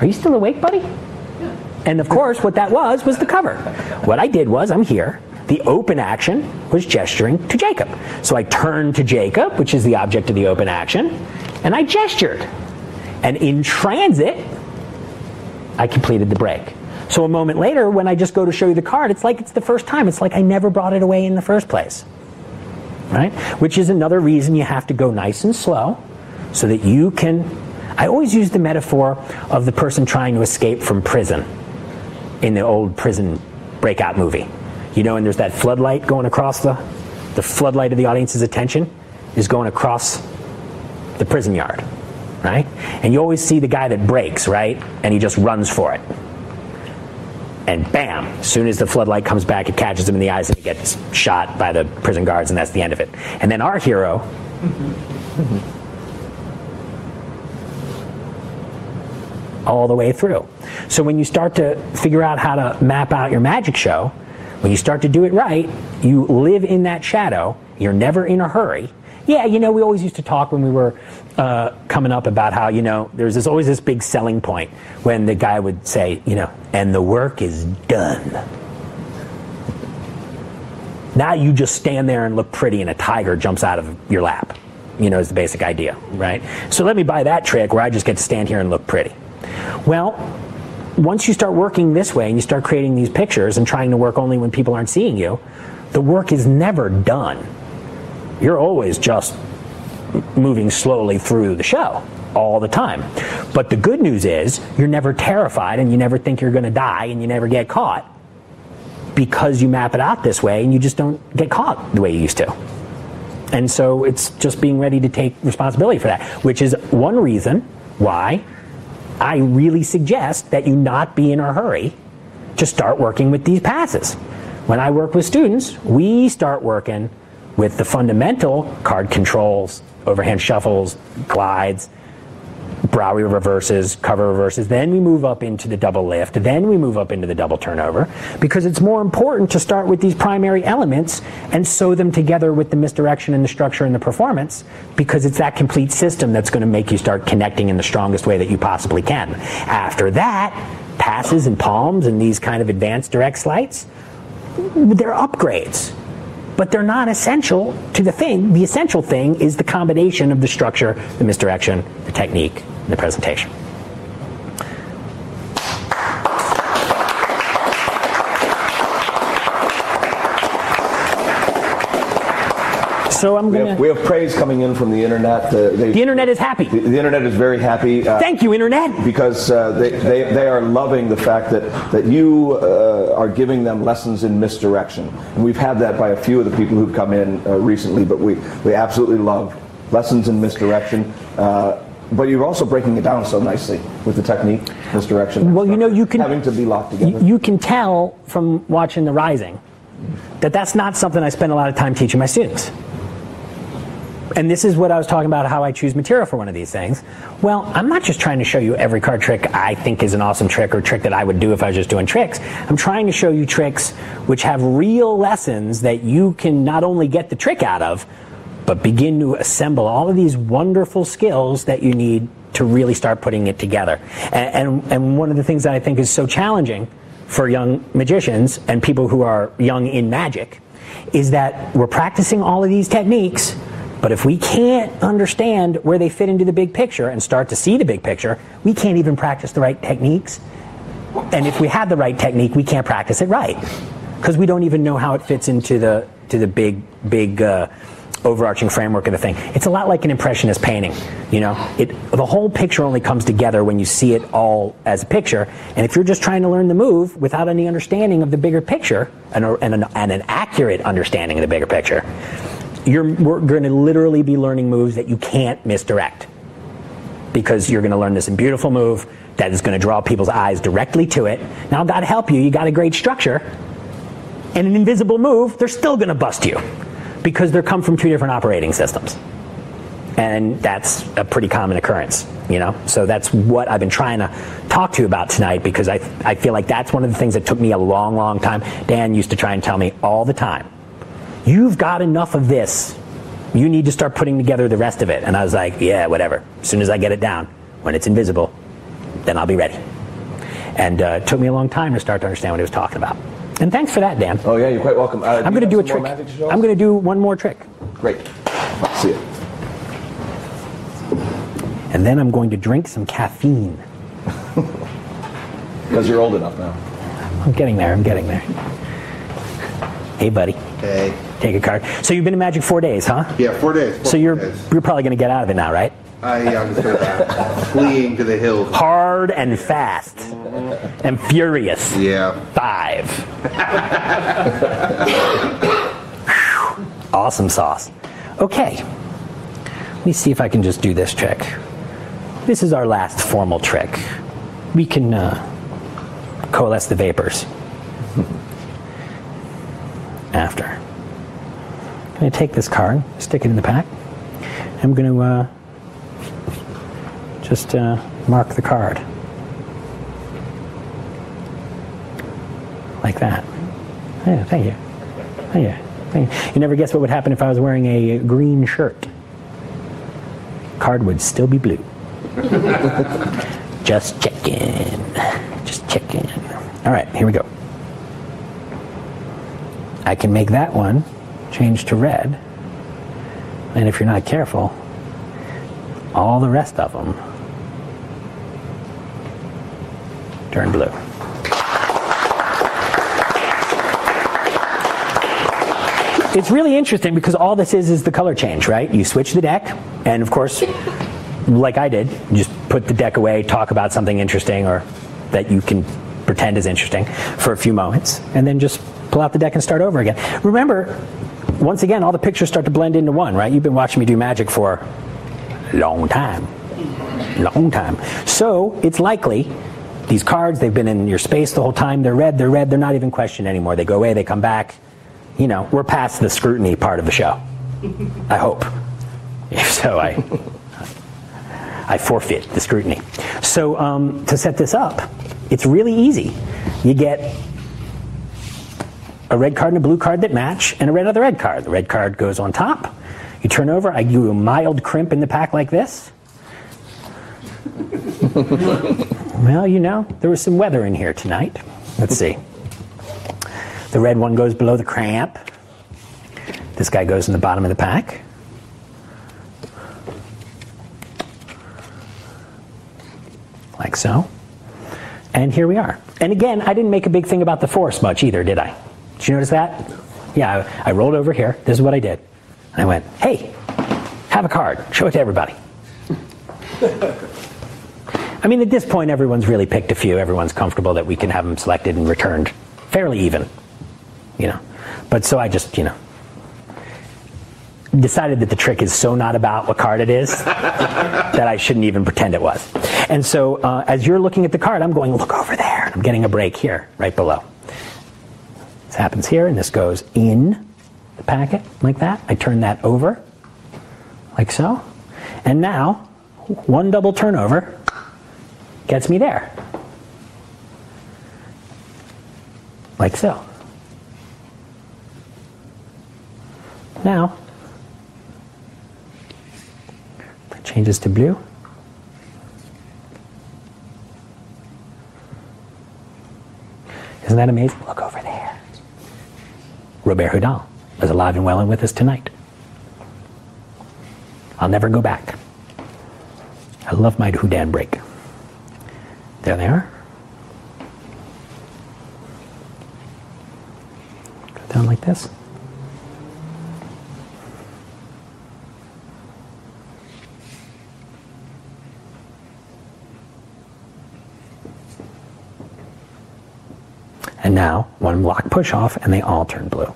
Are you still awake, buddy? And of course, what that was the cover. What I did was, I'm here. The open action was gesturing to Jacob. So I turned to Jacob, which is the object of the open action, and I gestured. And in transit, I completed the break. So a moment later, when I just go to show you the card, it's like it's the first time. It's like I never brought it away in the first place. Right? Which is another reason you have to go nice and slow so that you can... I always use the metaphor of the person trying to escape from prison in the old prison breakout movie. You know, and there's that floodlight going across the floodlight of the audience's attention is going across the prison yard, right? And you always see the guy that breaks, right? And he just runs for it. And bam, as soon as the floodlight comes back, it catches him in the eyes and he gets shot by the prison guards, and that's the end of it. And then our hero all the way through. So when you start to figure out how to map out your magic show, when you start to do it right, you live in that shadow. You're never in a hurry. Yeah, you know, we always used to talk when we were coming up about how, you know, there's always this big selling point when the guy would say, you know, and the work is done. Now you just stand there and look pretty and a tiger jumps out of your lap, you know, is the basic idea, right? So let me buy that trick where I just get to stand here and look pretty. Well, once you start working this way and you start creating these pictures and trying to work only when people aren't seeing you, the work is never done. You're always just moving slowly through the show all the time. But the good news is you're never terrified and you never think you're going to die and you never get caught because you map it out this way and you just don't get caught the way you used to. And so it's just being ready to take responsibility for that, which is one reason why I really suggest that you not be in a hurry to start working with these passes. When I work with students, we start working with the fundamental card controls, overhand shuffles, glides, brow reverses, cover reverses. Then we move up into the double lift. Then we move up into the double turnover, because it's more important to start with these primary elements and sew them together with the misdirection and the structure and the performance, because it's that complete system that's going to make you start connecting in the strongest way that you possibly can. After that, passes and palms and these kind of advanced direct sleights, they're upgrades. But they're not essential to the thing. The essential thing is the combination of the structure, the misdirection, the technique, and the presentation. So I'm going to... We have praise coming in from the internet. The internet is happy. The internet is very happy. Thank you, internet. Because they are loving the fact that you are giving them lessons in misdirection. And we've had that by a few of the people who've come in recently, but we absolutely love lessons in misdirection. But you're also breaking it down so nicely with the technique, misdirection. Well, you know, you can... Having to be locked together. You can tell from watching The Rising that that's not something I spend a lot of time teaching my students. And this is what I was talking about, how I choose material for one of these things. Well, I'm not just trying to show you every card trick I think is an awesome trick or trick that I would do if I was just doing tricks. I'm trying to show you tricks which have real lessons that you can not only get the trick out of, but begin to assemble all of these wonderful skills that you need to really start putting it together. And one of the things that I think is so challenging for young magicians and people who are young in magic is that we're practicing all of these techniques, but if we can't understand where they fit into the big picture and start to see the big picture, we can't even practice the right techniques. And if we have the right technique, we can't practice it right, because we don't even know how it fits into the big overarching framework of the thing. It's a lot like an impressionist painting. You know, the whole picture only comes together when you see it all as a picture. And if you're just trying to learn the move without any understanding of the bigger picture and an accurate understanding of the bigger picture, we're going to literally be learning moves that you can't misdirect, because you're going to learn this beautiful move that is going to draw people's eyes directly to it. Now, God help you got a great structure and an invisible move, they're still going to bust you, because they come from two different operating systems. And that's a pretty common occurrence, you know? So that's what I've been trying to talk to you about tonight, because I feel like that's one of the things that took me a long, long time. Dan used to try and tell me all the time, you've got enough of this. You need to start putting together the rest of it. And I was like, yeah, whatever. As soon as I get it down, when it's invisible, then I'll be ready. And it took me a long time to start to understand what he was talking about. And thanks for that, Dan. Oh yeah, you're quite welcome. I'm going to do a trick. I'm going to do one more trick. Great. Let's see it. And then I'm going to drink some caffeine. Because you're old enough now. I'm getting there. Hey, buddy. Hey. Take a card. So you've been in Magic 4 days, huh? Yeah, 4 days. So you're probably going to get out of it now, right? I'm just fleeing to the hills. Hard and fast. And furious. Yeah. 5. Awesome sauce. Okay. Let me see if I can just do this trick. This is our last formal trick. We can coalesce the vapors after. I'm going to take this card, stick it in the pack. I'm going to just mark the card. Like that. Yeah, thank you. Thank you. Thank you. You never guess what would happen if I was wearing a green shirt. Card would still be blue. Just checking. Just checking. All right, here we go. I can make that one change to red. And if you're not careful, all the rest of them turn blue. It's really interesting because all this is the color change, right? You switch the deck, and of course, like I did, you just put the deck away, talk about something interesting or that you can pretend is interesting for a few moments, and then just pull out the deck and start over again. Remember, once again, all the pictures start to blend into one, right? You've been watching me do magic for a long time. Long time. So it's likely these cards, they've been in your space the whole time, they're red, they're not even questioned anymore. They go away, they come back. You know, we're past the scrutiny part of the show. I hope. If so, I forfeit the scrutiny. So to set this up, it's really easy. You get a red card and a blue card that match, and a red other red card. The red card goes on top. You turn over, I do a mild crimp in the pack like this. Well, you know, there was some weather in here tonight. Let's see. The red one goes below the cramp. This guy goes in the bottom of the pack. Like so. And here we are. And again, I didn't make a big thing about the force much either, did I? Did you notice that? Yeah, I rolled over here. This is what I did. And I went, hey, have a card. Show it to everybody. I mean, at this point, everyone's really picked a few. Everyone's comfortable that we can have them selected and returned fairly even. You know, but so I just, you know, decided that the trick is so not about what card it is that I shouldn't even pretend it was. And so as you're looking at the card, I'm going, look over there. And I'm getting a break here, right below. This happens here, and this goes in the packet like that. I turn that over, like so. And now, one double turnover gets me there. Like so. Now, that changes to blue. Isn't that amazing? Look over there. Robert Houdin is alive and well and with us tonight. I'll never go back. I love my Houdin break. There they are. Go down like this. And now, one block push off, and they all turn blue.